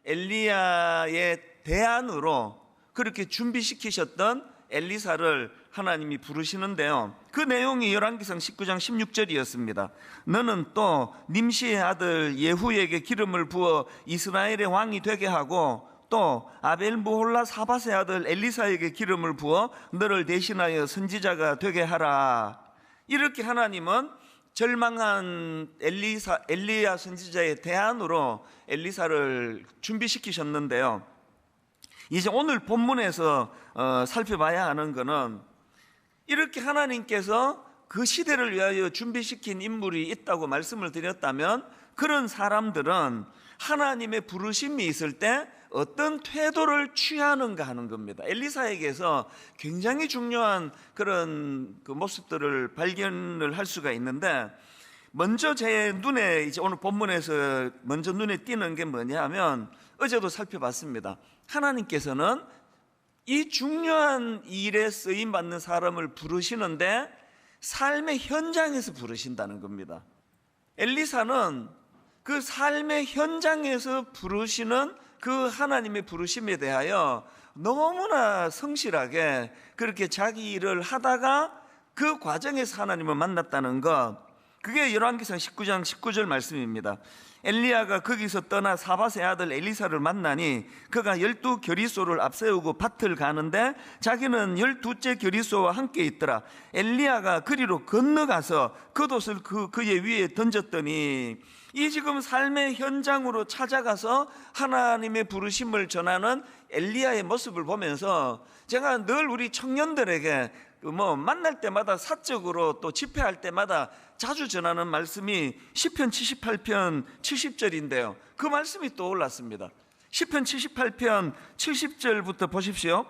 엘리야의 대안으로 그렇게 준비시키셨던 엘리사를 하나님이 부르시는데요, 그 내용이 열왕기상 19장 16절이었습니다. 너는 또 님시의 아들 예후에게 기름을 부어 이스라엘의 왕이 되게 하고 또 아벨무홀라 사밧의 아들 엘리사에게 기름을 부어 너를 대신하여 선지자가 되게 하라. 이렇게 하나님은 절망한 엘리야 선지자의 대안으로 엘리사를 준비시키셨는데요, 이제 오늘 본문에서 살펴봐야 하는 것은 이렇게 하나님께서 그 시대를 위하여 준비시킨 인물이 있다고 말씀을 드렸다면 그런 사람들은 하나님의 부르심이 있을 때 어떤 태도를 취하는가 하는 겁니다. 엘리사에게서 굉장히 중요한 그런 그 모습들을 발견을 할 수가 있는데, 먼저 제 눈에 이제 오늘 본문에서 먼저 눈에 띄는 게 뭐냐면, 어제도 살펴봤습니다. 하나님께서는 이 중요한 일에 쓰임 받는 사람을 부르시는데 삶의 현장에서 부르신다는 겁니다. 엘리사는 그 삶의 현장에서 부르시는 그 하나님의 부르심에 대하여 너무나 성실하게 그렇게 자기 일을 하다가 그 과정에서 하나님을 만났다는 것, 그게 열왕기상 19장 19절 말씀입니다. 엘리야가 거기서 떠나 사밧의 아들 엘리사를 만나니 그가 12겨리소를 앞세우고 밭을 가는데 자기는 12째 겨리소와 함께 있더라. 엘리야가 그리로 건너가서 겉옷을 그의 위에 던졌더니, 이 지금 삶의 현장으로 찾아가서 하나님의 부르심을 전하는 엘리야의 모습을 보면서 제가 늘 우리 청년들에게 만날 때마다 사적으로 또 집회할 때마다 자주 전하는 말씀이 시편 78편 70절인데요 그 말씀이 떠올랐습니다. 시편 78편 70절부터 보십시오.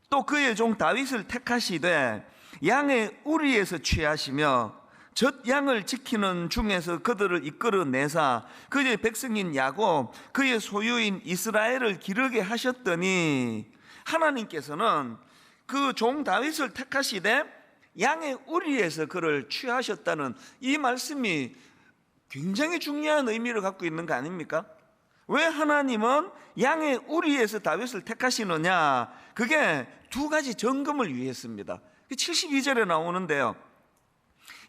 또 그의 종 다윗을 택하시되 양의 우리에서 취하시며 젖 양을 지키는 중에서 그들을 이끌어내사 그의 백성인 야곱 그의 소유인 이스라엘을 기르게 하셨더니, 하나님께서는 그 종 다윗을 택하시되 양의 우리에서 그를 취하셨다는 이 말씀이 굉장히 중요한 의미를 갖고 있는 거 아닙니까? 왜 하나님은 양의 우리에서 다윗을 택하시느냐? 그게 두 가지 점검을 위했습니다. 72절에 나오는데요,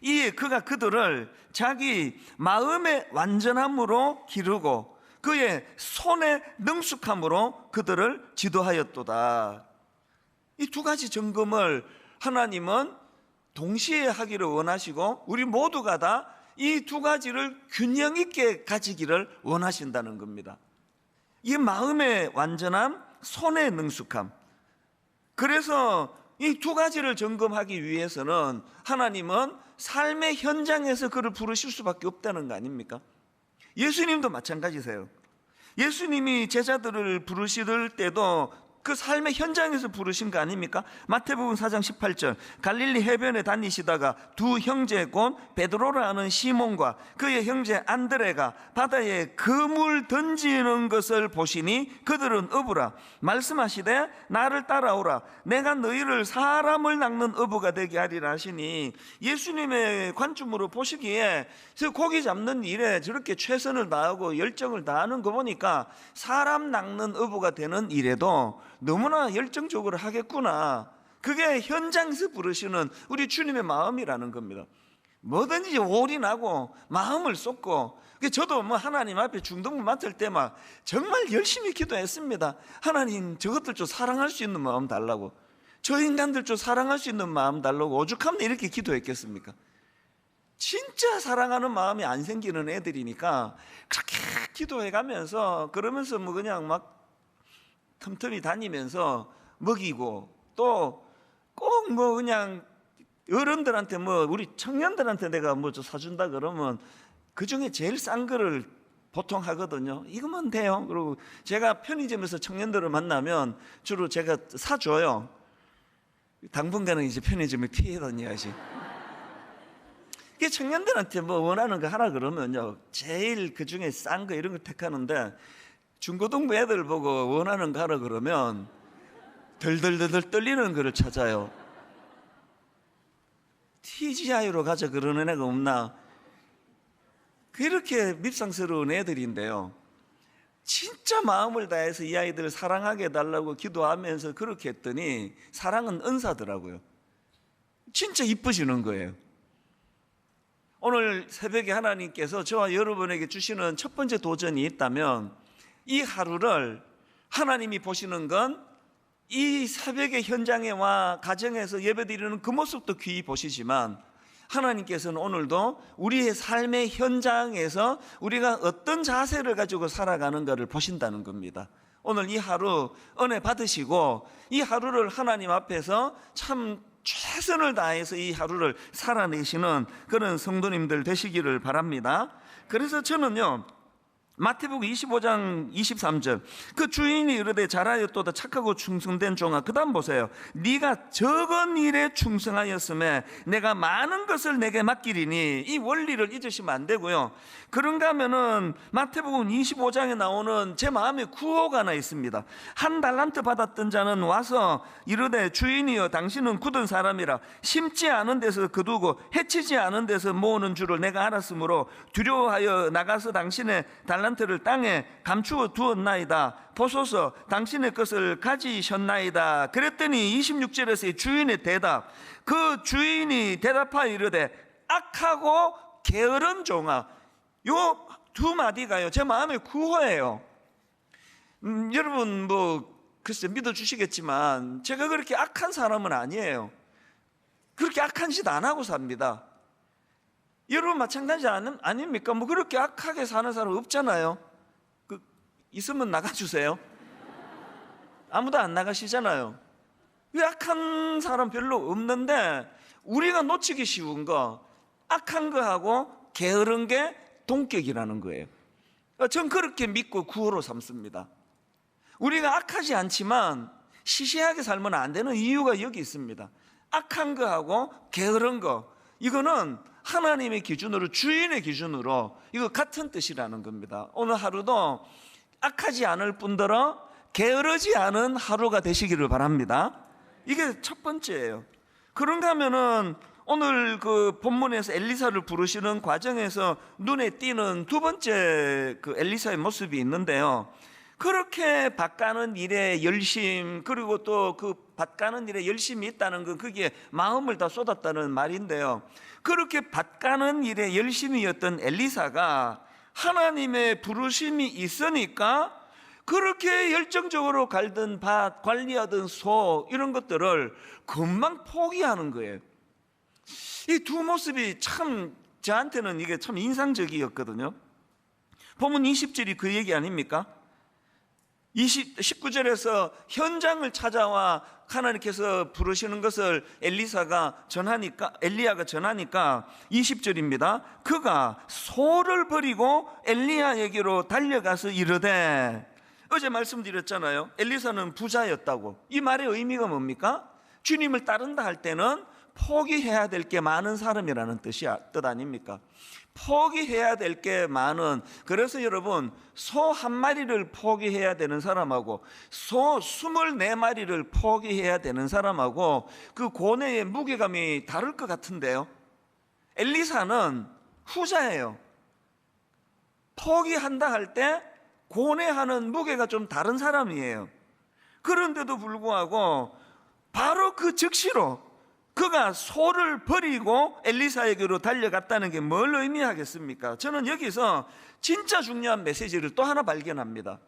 이에 그가 그들을 자기 마음의 완전함으로 기르고 그의 손의 능숙함으로 그들을 지도하였도다. 이 두 가지 점검을 하나님은 동시에 하기를 원하시고 우리 모두가 다 이 두 가지를 균형 있게 가지기를 원하신다는 겁니다. 이 마음의 완전함, 손의 능숙함. 그래서 이 두 가지를 점검하기 위해서는 하나님은 삶의 현장에서 그를 부르실 수밖에 없다는 거 아닙니까? 예수님도 마찬가지세요. 예수님이 제자들을 부르실 때도 그 삶의 현장에서 부르신 거 아닙니까? 마태복음 4장 18절, 갈릴리 해변에 다니시다가 두 형제 곧 베드로라 하는 시몬과 그의 형제 안드레가 바다에 그물 던지는 것을 보시니 그들은 어부라. 말씀하시되 나를 따라오라. 내가 너희를 사람을 낚는 어부가 되게 하리라 하시니, 예수님의 관점으로 보시기에 저 고기 잡는 일에 저렇게 최선을 다하고 열정을 다하는 거 보니까 사람 낚는 어부가 되는 일에도 너무나 열정적으로 하겠구나. 그게 현장에서 부르시는 우리 주님의 마음이라는 겁니다. 뭐든지 올인하고 마음을 쏟고, 저도 하나님 앞에 중등부 맡을 때 막 정말 열심히 기도했습니다. 하나님, 저것들 좀 사랑할 수 있는 마음 달라고, 저 인간들 좀 사랑할 수 있는 마음 달라고. 오죽하면 이렇게 기도했겠습니까? 진짜 사랑하는 마음이 안 생기는 애들이니까 그렇게 기도해가면서, 그러면서 그냥 막 틈틈이 다니면서 먹이고, 또 꼭 그냥 어른들한테 우리 청년들한테 내가 좀 사준다 그러면 그 중에 제일 싼 거를 보통 하거든요. 이거면 돼요. 그리고 제가 편의점에서 청년들을 만나면 주로 제가 사줘요. 당분간은 이제 편의점에 피해 다녀야지. 이게 청년들한테 원하는 거 하라 그러면요, 제일 그 중에 싼 거 이런 거 택하는데, 중고등부 애들 보고 원하는 거 하라 그러면 덜덜덜 떨리는 거를 찾아요. TGI로 가자 그러는 애가 없나? 그렇게 밉상스러운 애들인데요, 진짜 마음을 다해서 이 아이들을 사랑하게 해달라고 기도하면서 그렇게 했더니 사랑은 은사더라고요. 진짜 이뻐지는 거예요. 오늘 새벽에 하나님께서 저와 여러분에게 주시는 첫 번째 도전이 있다면, 이 하루를 하나님이 보시는 건 이 새벽의 현장에 와 가정에서 예배드리는 그 모습도 귀히 보시지만, 하나님께서는 오늘도 우리의 삶의 현장에서 우리가 어떤 자세를 가지고 살아가는가를 보신다는 겁니다. 오늘 이 하루 은혜 받으시고 이 하루를 하나님 앞에서 참 최선을 다해서 이 하루를 살아내시는 그런 성도님들 되시기를 바랍니다. 그래서 저는요, 마태복음 25장 23절, 그 주인이 이르되 잘하였도다 착하고 충성된 종아, 그 다음 보세요. 네가 적은 일에 충성하였음에 내가 많은 것을 내게 맡기리니. 이 원리를 잊으시면 안 되고요. 그런가 하면은 마태복음 25장에 나오는 제 마음에 구호가 하나 있습니다. 한 달란트 받았던 자는 와서 이르되 주인이여 당신은 굳은 사람이라 심지 않은 데서 거두고 해치지 않은 데서 모으는 줄을 내가 알았으므로 두려워하여 나가서 당신의 달란트를 땅에 감추어 두었나이다. 보소서 당신의 것을 가지셨나이다. 그랬더니 26절에서의 주인의 대답, 그 주인이 대답하여 이르되 악하고 게으른 종아. 요 두 마디가요 제 마음의 구호예요. 여러분 글쎄 믿어주시겠지만 제가 그렇게 악한 사람은 아니에요. 그렇게 악한 짓 안 하고 삽니다. 여러분 마찬가지 아닙니까? 그렇게 악하게 사는 사람 없잖아요. 있으면 나가주세요. 아무도 안 나가시잖아요. 왜 악한 사람 별로 없는데 우리가 놓치기 쉬운 거, 악한 거하고 게으른 게 동격이라는 거예요. 전 그렇게 믿고 구호로 삼습니다. 우리가 악하지 않지만 시시하게 살면 안 되는 이유가 여기 있습니다. 악한 거하고 게으른 거, 이거는 하나님의 기준으로, 주인의 기준으로 이거 같은 뜻이라는 겁니다. 오늘 하루도 악하지 않을 뿐더러 게으르지 않은 하루가 되시기를 바랍니다. 이게 첫 번째예요. 그런가 하면은 오늘 그 본문에서 엘리사를 부르시는 과정에서 눈에 띄는 두 번째 그 엘리사의 모습이 있는데요. 그렇게 밭가는 일에 열심, 그리고 또 그 밭가는 일에 열심이 있다는 건 거기에 마음을 다 쏟았다는 말인데요. 그렇게 밭가는 일에 열심이었던 엘리사가 하나님의 부르심이 있으니까 그렇게 열정적으로 갈던 밭, 관리하던 소, 이런 것들을 금방 포기하는 거예요. 이 두 모습이 참 저한테는 이게 참 인상적이었거든요. 본문 20절이 그 얘기 아닙니까? 19절에서 현장을 찾아와 하나님께서 부르시는 것을 엘리야가 전하니까 20절입니다. 그가 소를 버리고 엘리야에게로 달려가서 이르되, 어제 말씀드렸잖아요. 엘리사는 부자였다고. 이 말의 의미가 뭡니까? 주님을 따른다 할 때는 포기해야 될 게 많은 사람이라는 뜻 아닙니까? 포기해야 될 게 많은, 그래서 여러분 소 한 마리를 포기해야 되는 사람하고 소 24마리를 포기해야 되는 사람하고 그 고뇌의 무게감이 다를 것 같은데요. 엘리사는 후자예요. 포기한다 할 때 고뇌하는 무게가 좀 다른 사람이에요. 그런데도 불구하고 바로 그 즉시로 그가 소를 버리고 엘리사에게로 달려갔다는 게 뭘 의미하겠습니까? 저는 여기서 진짜 중요한 메시지를 또 하나 발견합니다.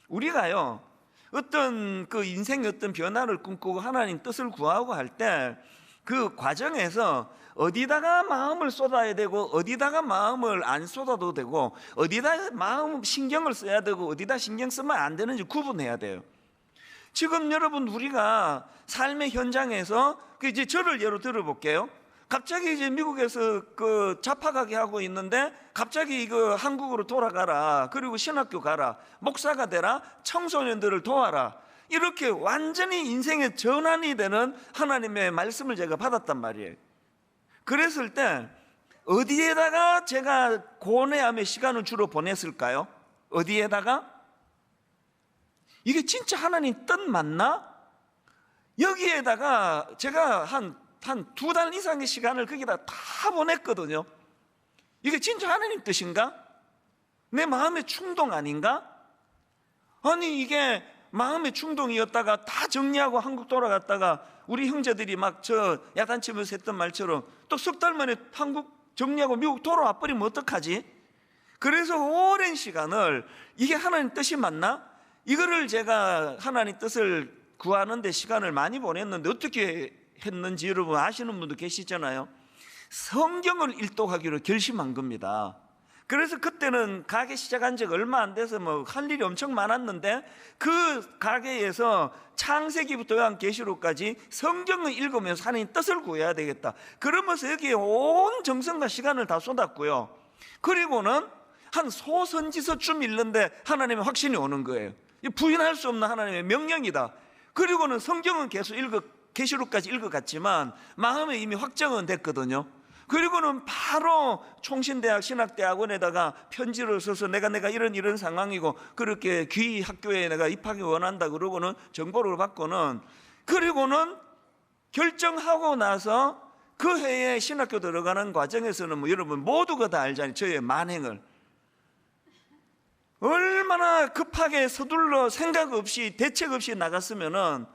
우리가요, 어떤 그 인생의 어떤 변화를 꿈꾸고 하나님 뜻을 구하고 할 때 그 과정에서 어디다가 마음을 쏟아야 되고 어디다가 마음을 안 쏟아도 되고 어디다 마음 신경을 써야 되고 어디다 신경 쓰면 안 되는지 구분해야 돼요. 지금 여러분 우리가 삶의 현장에서 이제 저를 예로 들어볼게요. 갑자기 이제 미국에서 그 잡화가게 하고 있는데 갑자기 그 한국으로 돌아가라, 그리고 신학교 가라, 목사가 되라, 청소년들을 도와라, 이렇게 완전히 인생의 전환이 되는 하나님의 말씀을 제가 받았단 말이에요. 그랬을 때 어디에다가 제가 고뇌함의 시간을 주로 보냈을까요? 어디에다가? 이게 진짜 하나님 뜻 맞나? 여기에다가 제가 한 2달 이상의 시간을 거기다 다 보냈거든요. 이게 진짜 하나님 뜻인가? 내 마음의 충동 아닌가? 아니 이게 마음의 충동이었다가 다 정리하고 한국 돌아갔다가 우리 형제들이 막 저 야단치면서 했던 말처럼 또 석 달 만에 한국 정리하고 미국 돌아와 버리면 어떡하지? 그래서 오랜 시간을 이게 하나님 뜻이 맞나? 이거를 제가 하나님 뜻을 구하는 데 시간을 많이 보냈는데 어떻게 했는지 여러분 아시는 분도 계시잖아요. 성경을 일독하기로 결심한 겁니다. 그래서 그때는 가게 시작한 지 얼마 안 돼서 뭐 할 일이 엄청 많았는데 그 가게에서 창세기부터 요한계시록까지 성경을 읽으면서 하나님 뜻을 구해야 되겠다. 그러면서 여기에 온 정성과 시간을 다 쏟았고요. 그리고는 한 소선지서쯤 읽는데 하나님의 확신이 오는 거예요. 부인할 수 없는 하나님의 명령이다. 그리고는 성경은 계속 계시록까지 읽어갔지만 마음에 이미 확정은 됐거든요. 그리고는 바로 총신대학 신학대학원에다가 편지를 써서 내가 이런 상황이고 그렇게 귀 학교에 내가 입학이 원한다 그러고는 정보를 받고는, 그리고는 결정하고 나서 그 해에 신학교 들어가는 과정에서는 뭐 여러분 모두가 다 알잖아요. 저의 만행을 얼마나 급하게 서둘러 생각 없이 대책 없이 나갔으면은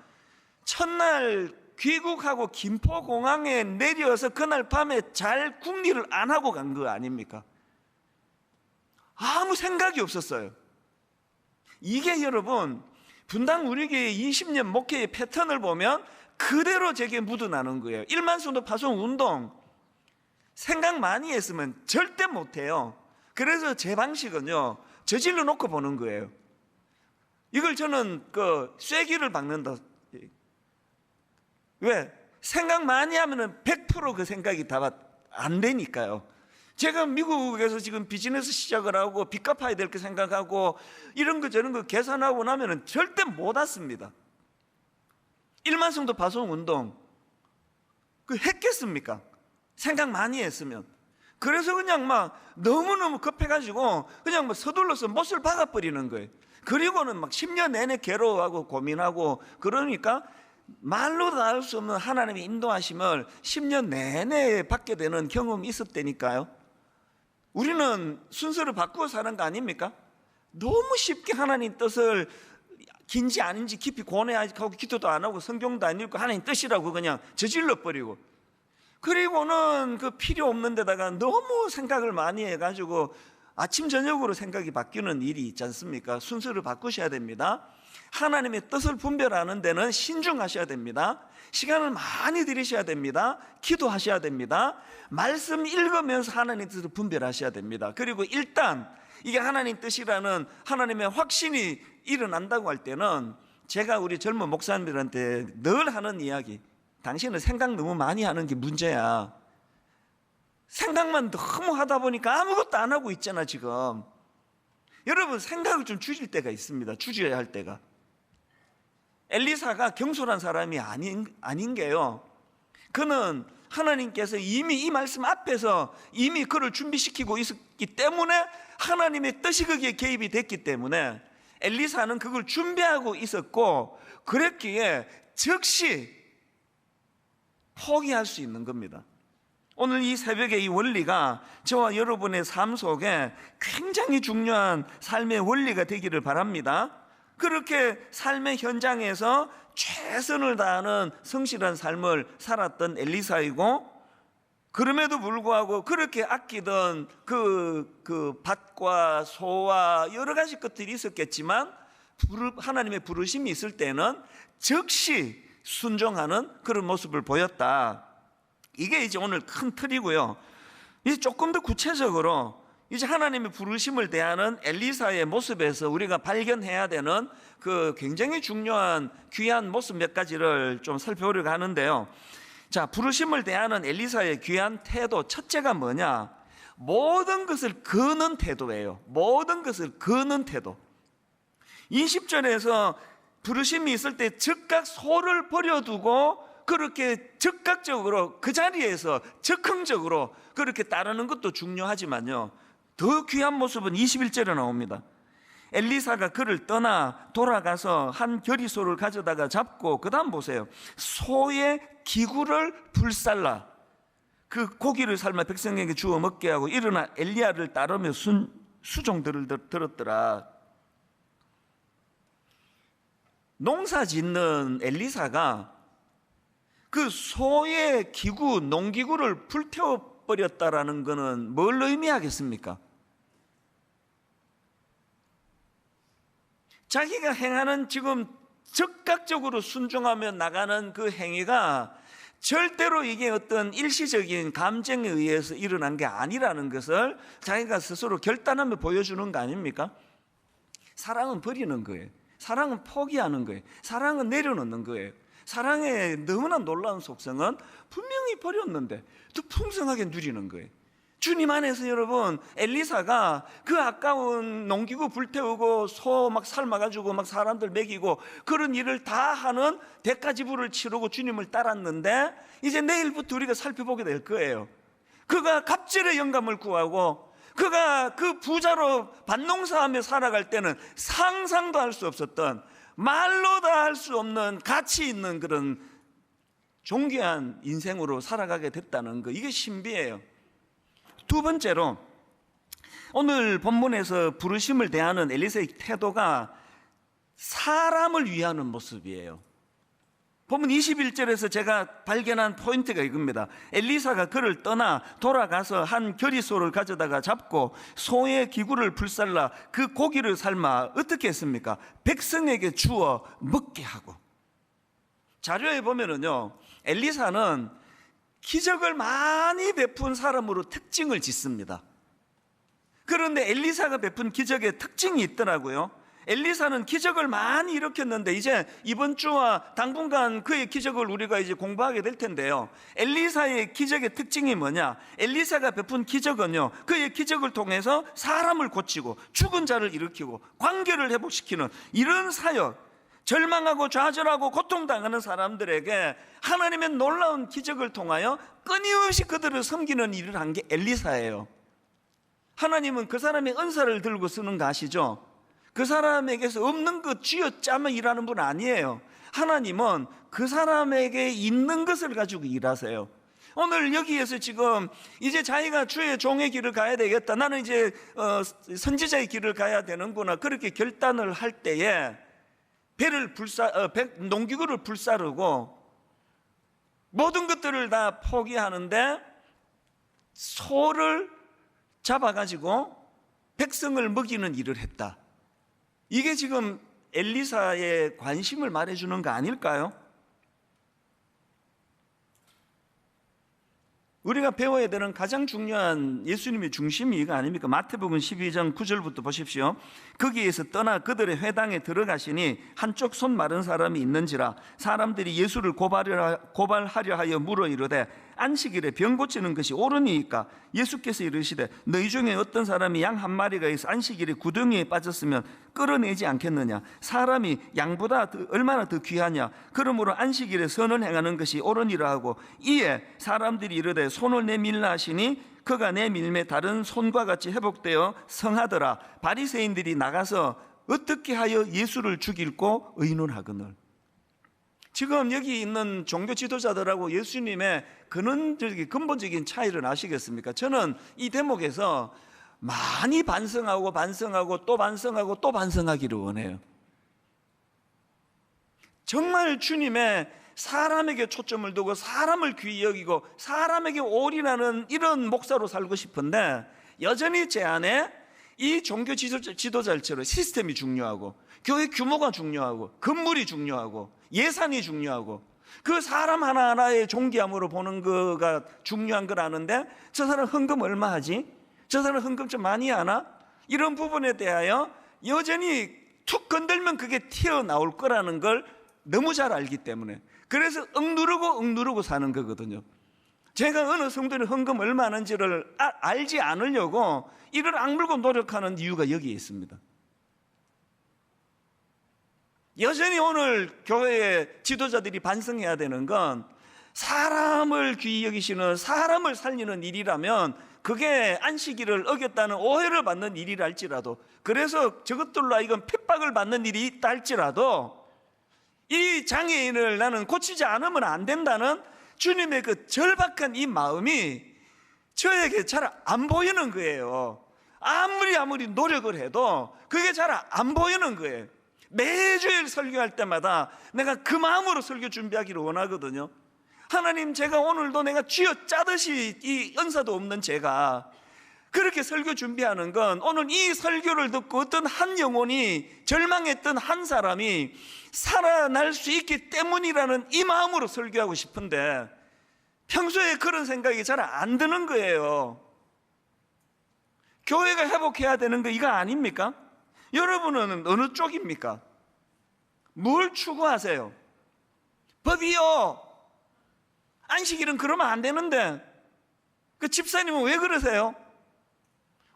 첫날 귀국하고 김포공항에 내려서 그날 밤에 잘 국리를 안 하고 간 거 아닙니까? 아무 생각이 없었어요. 이게 여러분 분당 우리 교회 20년 목회의 패턴을 보면 그대로 제게 묻어나는 거예요. 1만 성도 파송 운동 생각 많이 했으면 절대 못해요. 그래서 제 방식은요, 저질러 놓고 보는 거예요. 이걸 저는 쐐기를 박는다. 왜? 생각 많이 하면은 100% 그 생각이 다 안 되니까요. 제가 미국에서 지금 비즈니스 시작을 하고 빚 갚아야 될 거 생각하고 이런 거 저런 거 계산하고 나면은 절대 못 왔습니다. 1만 성도 파송 운동 했겠습니까? 생각 많이 했으면. 그래서 그냥 막 너무너무 급해가지고 그냥 뭐 서둘러서 못을 박아버리는 거예요. 그리고는 막 10년 내내 괴로워하고 고민하고, 그러니까 말로도 알 수 없는 하나님의 인도하심을 10년 내내 받게 되는 경험이 있었다니까요. 우리는 순서를 바꾸어 사는 거 아닙니까? 너무 쉽게 하나님 뜻을 긴지 아닌지 깊이 고뇌하고 기도도 안 하고 성경도 안 읽고 하나님 뜻이라고 그냥 저질러 버리고, 그리고는 그 필요 없는 데다가 너무 생각을 많이 해가지고 아침 저녁으로 생각이 바뀌는 일이 있지 않습니까? 순서를 바꾸셔야 됩니다. 하나님의 뜻을 분별하는 데는 신중하셔야 됩니다. 시간을 많이 들이셔야 됩니다. 기도하셔야 됩니다. 말씀 읽으면서 하나님의 뜻을 분별하셔야 됩니다. 그리고 일단 이게 하나님 뜻이라는 하나님의 확신이 일어난다고 할 때는 제가 우리 젊은 목사님들한테 늘 하는 이야기, 당신은 생각 너무 많이 하는 게 문제야. 생각만 너무 하다 보니까 아무것도 안 하고 있잖아 지금. 여러분 생각을 좀 줄일 때가 있습니다. 줄여야 할 때가. 엘리사가 경솔한 사람이 아닌 게요, 그는 하나님께서 이미 이 말씀 앞에서 이미 그를 준비시키고 있었기 때문에 하나님의 뜻이 거기에 개입이 됐기 때문에 엘리사는 그걸 준비하고 있었고, 그랬기에 즉시 포기할 수 있는 겁니다. 오늘 이 새벽에 이 원리가 저와 여러분의 삶 속에 굉장히 중요한 삶의 원리가 되기를 바랍니다. 그렇게 삶의 현장에서 최선을 다하는 성실한 삶을 살았던 엘리사이고, 그럼에도 불구하고 그렇게 아끼던 그 밭과 소와 여러 가지 것들이 있었겠지만 하나님의 부르심이 있을 때는 즉시 순종하는 그런 모습을 보였다. 이게 이제 오늘 큰 틀이고요. 이제 조금 더 구체적으로 이제 하나님의 부르심을 대하는 엘리사의 모습에서 우리가 발견해야 되는 그 굉장히 중요한 귀한 모습 몇 가지를 좀 살펴보려고 하는데요. 자, 부르심을 대하는 엘리사의 귀한 태도, 첫째가 뭐냐? 모든 것을 거는 태도예요. 모든 것을 거는 태도. 20절에서 부르심이 있을 때 즉각 소를 버려두고 그렇게 즉각적으로 그 자리에서 적극적으로 그렇게 따르는 것도 중요하지만요, 더 귀한 모습은 21절에 나옵니다. 엘리사가 그를 떠나 돌아가서 한 겨리소를 가져다가 잡고, 그 다음 보세요. 소의 기구를 불살라 그 고기를 삶아 백성에게 주어 먹게 하고 일어나 엘리야를 따르며 수종들을 들었더라. 농사 짓는 엘리사가 그 소의 기구, 농기구를 불태워버렸다라는 것은 뭘 의미하겠습니까? 자기가 행하는 지금 즉각적으로 순종하며 나가는 그 행위가 절대로 이게 어떤 일시적인 감정에 의해서 일어난 게 아니라는 것을 자기가 스스로 결단하며 보여주는 거 아닙니까? 사랑은 버리는 거예요. 사랑은 포기하는 거예요. 사랑은 내려놓는 거예요. 사랑의 너무나 놀라운 속성은 분명히 버렸는데 또 풍성하게 누리는 거예요. 주님 안에서 여러분, 엘리사가 그 아까운 농기구 불태우고 소 막 삶아가지고 막 사람들 먹이고 그런 일을 다 하는 대가지불을 치르고 주님을 따랐는데, 이제 내일부터 우리가 살펴보게 될 거예요. 그가 갑절의 영감을 구하고 그가 그 부자로 밭농사하며 살아갈 때는 상상도 할 수 없었던, 말로 다 할 수 없는 가치 있는 그런 존귀한 인생으로 살아가게 됐다는 거, 이게 신비예요. 두 번째로, 오늘 본문에서 부르심을 대하는 엘리사의 태도가 사람을 위하는 모습이에요. 본문 21절에서 제가 발견한 포인트가 이겁니다. 엘리사가 그를 떠나 돌아가서 한 겨리소를 가져다가 잡고 소의 기구를 불살라 그 고기를 삶아 어떻게 했습니까? 백성에게 주어 먹게 하고. 자료에 보면은요, 엘리사는 기적을 많이 베푼 사람으로 특징을 짓습니다. 그런데 엘리사가 베푼 기적의 특징이 있더라고요. 엘리사는 기적을 많이 일으켰는데 이제 이번 주와 당분간 그의 기적을 우리가 이제 공부하게 될 텐데요. 엘리사의 기적의 특징이 뭐냐? 엘리사가 베푼 기적은요, 그의 기적을 통해서 사람을 고치고 죽은 자를 일으키고 관계를 회복시키는 이런 사역, 절망하고 좌절하고 고통당하는 사람들에게 하나님의 놀라운 기적을 통하여 끊임없이 그들을 섬기는 일을 한 게 엘리사예요. 하나님은 그 사람의 은사를 들고 쓰는 거 아시죠? 그 사람에게서 없는 것 쥐어짜며 일하는 분 아니에요. 하나님은 그 사람에게 있는 것을 가지고 일하세요. 오늘 여기에서 지금 이제 자기가 주의 종의 길을 가야 되겠다, 나는 이제 선지자의 길을 가야 되는구나, 그렇게 결단을 할 때에 농기구를 불사르고 모든 것들을 다 포기하는데 소를 잡아가지고 백성을 먹이는 일을 했다. 이게 지금 엘리사의 관심을 말해주는 거 아닐까요? 우리가 배워야 되는 가장 중요한 예수님의 중심이 이거 아닙니까? 마태복음 12장 9절부터 보십시오. 거기에서 떠나 그들의 회당에 들어가시니 한쪽 손 마른 사람이 있는지라 사람들이 예수를 고발하려 하여 물어 이르되 안식일에 병 고치는 것이 옳으니까 예수께서 이르시되 너희 중에 어떤 사람이 양 한 마리가 있어 안식일에 구덩이에 빠졌으면 끌어내지 않겠느냐? 사람이 양보다 얼마나 더 귀하냐? 그러므로 안식일에 선을 행하는 것이 옳으니라 하고 이에 사람들이 이르되 손을 내밀라 하시니 그가 내밀매 다른 손과 같이 회복되어 성하더라. 바리새인들이 나가서 어떻게 하여 예수를 죽일고 의논하거늘. 지금 여기 있는 종교 지도자들하고 예수님의 근본적인 차이를 아시겠습니까? 저는 이 대목에서 많이 반성하고 또 반성하고 또 반성하기를 원해요. 정말 주님의 사람에게 초점을 두고 사람을 귀히 여기고 사람에게 올인하는 이런 목사로 살고 싶은데, 여전히 제 안에 이 종교 지도자처럼 시스템이 중요하고 교회 규모가 중요하고 건물이 중요하고 예산이 중요하고 그 사람 하나하나의 존귀함으로 보는 거가 중요한 걸 아는데, 저 사람 헌금 얼마 하지? 저 사람 헌금 좀 많이 하나? 이런 부분에 대하여 여전히 툭 건들면 그게 튀어나올 거라는 걸 너무 잘 알기 때문에, 그래서 억누르고 사는 거거든요. 제가 어느 성도는 헌금 얼마 하는지를 알지 않으려고 이를 악물고 노력하는 이유가 여기에 있습니다. 여전히 오늘 교회의 지도자들이 반성해야 되는 건, 사람을 귀히 여기시는, 사람을 살리는 일이라면 그게 안식일을 어겼다는 오해를 받는 일이라 할지라도, 그래서 저것들로 이건 핍박을 받는 일이 있다 할지라도 이 장애인을 나는 고치지 않으면 안 된다는 주님의 그 절박한 이 마음이 저에게 잘 안 보이는 거예요. 아무리 노력을 해도 그게 잘 안 보이는 거예요. 매주일 설교할 때마다 내가 그 마음으로 설교 준비하기를 원하거든요. 하나님, 제가 오늘도 내가 쥐어 짜듯이 이 은사도 없는 제가 그렇게 설교 준비하는 건 오늘 이 설교를 듣고 어떤 한 영혼이, 절망했던 한 사람이 살아날 수 있기 때문이라는 이 마음으로 설교하고 싶은데 평소에 그런 생각이 잘 안 드는 거예요. 교회가 회복해야 되는 거 이거 아닙니까? 여러분은 어느 쪽입니까? 뭘 추구하세요? 법이요, 안식일은 그러면 안 되는데 그 집사님은 왜 그러세요?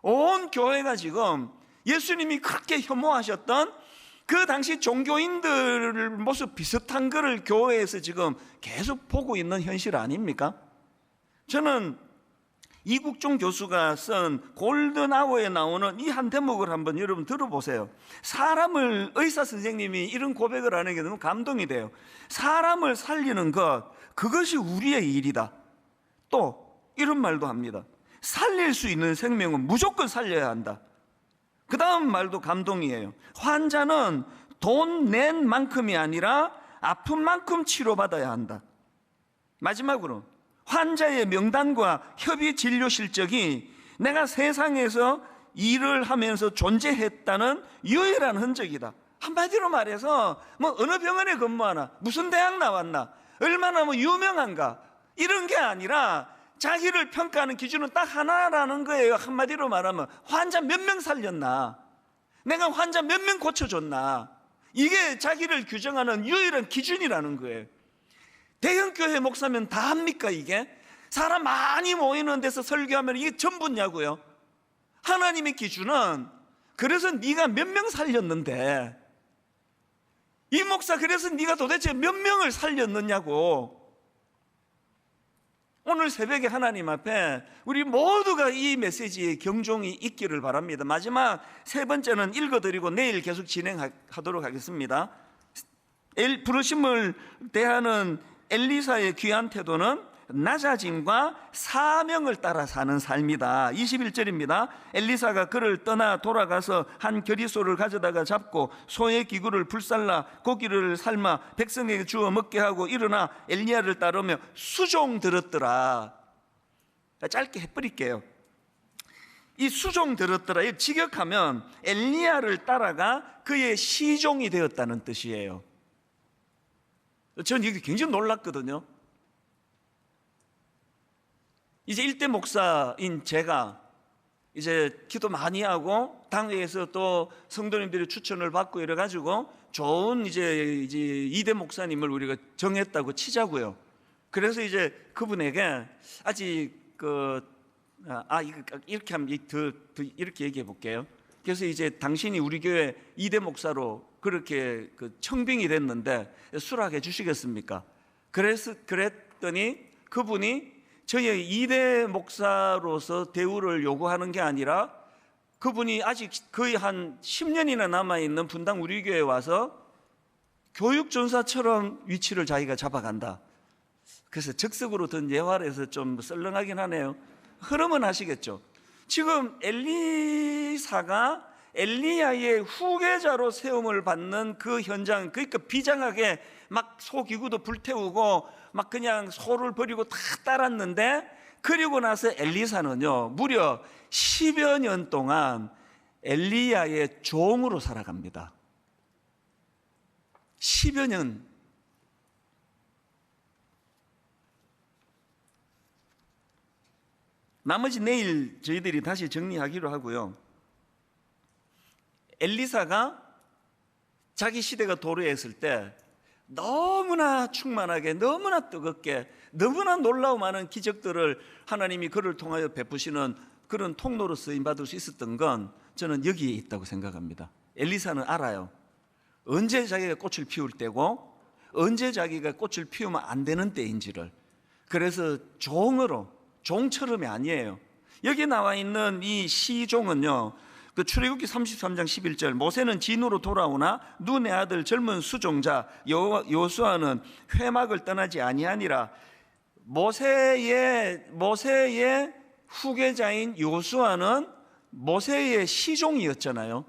온 교회가 지금 예수님이 그렇게 혐오하셨던 그 당시 종교인들 모습 비슷한 거를 교회에서 지금 계속 보고 있는 현실 아닙니까? 저는 이국종 교수가 쓴 골든아워에 나오는 이 한 대목을 한번 여러분 들어보세요. 사람을, 의사 선생님이 이런 고백을 하는 게 너무 감동이 돼요. 사람을 살리는 것, 그것이 우리의 일이다. 또 이런 말도 합니다. 살릴 수 있는 생명은 무조건 살려야 한다. 그 다음 말도 감동이에요. 환자는 돈 낸 만큼이 아니라 아픈 만큼 치료받아야 한다. 마지막으로 환자의 명단과 협의 진료 실적이 내가 세상에서 일을 하면서 존재했다는 유일한 흔적이다. 한마디로 말해서 뭐 어느 병원에 근무하나, 무슨 대학 나왔나, 얼마나 뭐 유명한가, 이런 게 아니라 자기를 평가하는 기준은 딱 하나라는 거예요. 한마디로 말하면 환자 몇 명 살렸나, 내가 환자 몇 명 고쳐줬나, 이게 자기를 규정하는 유일한 기준이라는 거예요. 대형교회 목사면 다 합니까? 이게 사람 많이 모이는 데서 설교하면 이게 전부냐고요? 하나님의 기준은 그래서 네가 몇 명 살렸는데, 이 목사 그래서 네가 도대체 몇 명을 살렸느냐고. 오늘 새벽에 하나님 앞에 우리 모두가 이 메시지에 경종이 있기를 바랍니다. 마지막 세 번째는 읽어드리고 내일 계속 진행하도록 하겠습니다. 부르심을 대하는 엘리사의 귀한 태도는 낮아짐과 사명을 따라 사는 삶이다. 21절입니다. 엘리사가 그를 떠나 돌아가서 한 겨리소를 가져다가 잡고 소의 기구를 불살라 고기를 삶아 백성에게 주어 먹게 하고 일어나 엘리야를 따르며 수종 들었더라. 짧게 해버릴게요. 이 수종 들었더라, 이 직역하면 엘리야를 따라가 그의 시종이 되었다는 뜻이에요. 전 이게 굉장히 놀랐거든요. 이제 일대 목사인 제가 이제 기도 많이 하고 당회에서 또 성도님들의 추천을 받고 이래가지고 좋은 이제 이대 목사님을 우리가 정했다고 치자고요. 그래서 이제 그분에게 아직 이렇게 하면 이렇게 얘기해 볼게요. 그래서 이제 당신이 우리 교회 이대 목사로 그렇게 청빙이 됐는데 수락해 주시겠습니까? 그랬더니 그분이 저희 이대 목사로서 대우를 요구하는 게 아니라 그분이 아직 거의 한 10년이나 남아있는 분당 우리 교회에 와서 교육전사처럼 위치를 자기가 잡아간다. 그래서 적석으로 든 예화에서 좀 썰렁하긴 하네요. 흐름은 아시겠죠? 지금 엘리사가 엘리야의 후계자로 세움을 받는 그 현장, 그러니까 비장하게 막 소기구도 불태우고 막 그냥 소를 버리고 다 따랐는데, 그리고 나서 엘리사는요 무려 10여 년 동안 엘리야의 종으로 살아갑니다. 10여 년. 나머지 내일 저희들이 다시 정리하기로 하고요. 엘리사가 자기 시대가 도래했을 때 너무나 충만하게, 너무나 뜨겁게, 너무나 놀라운 많은 기적들을 하나님이 그를 통하여 베푸시는 그런 통로로 쓰임받을 수 있었던 건 저는 여기에 있다고 생각합니다. 엘리사는 알아요. 언제 자기가 꽃을 피울 때고 언제 자기가 꽃을 피우면 안 되는 때인지를. 그래서 종처럼이 아니에요. 여기 나와 있는 이 시종은요, 그 출애굽기 33장 11절, 모세는 진으로 돌아오나 눈의 아들 젊은 수종자 요수아는 회막을 떠나지 아니하니라. 모세의 후계자인 요수아는 모세의 시종이었잖아요.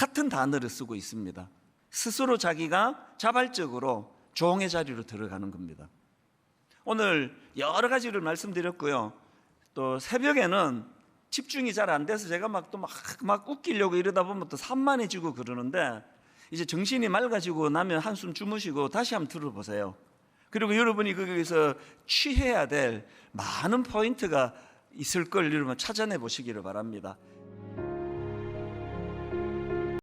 같은 단어를 쓰고 있습니다. 스스로 자기가 자발적으로 종의 자리로 들어가는 겁니다. 오늘 여러 가지를 말씀드렸고요. 또 새벽에는 집중이 잘 안 돼서 제가 막 웃기려고 이러다 보면 또 산만해지고 그러는데, 이제 정신이 맑아지고 나면 한숨 주무시고 다시 한번 들어보세요. 그리고 여러분이 거기서 취해야 될 많은 포인트가 있을 걸 여러분 찾아내 보시기를 바랍니다.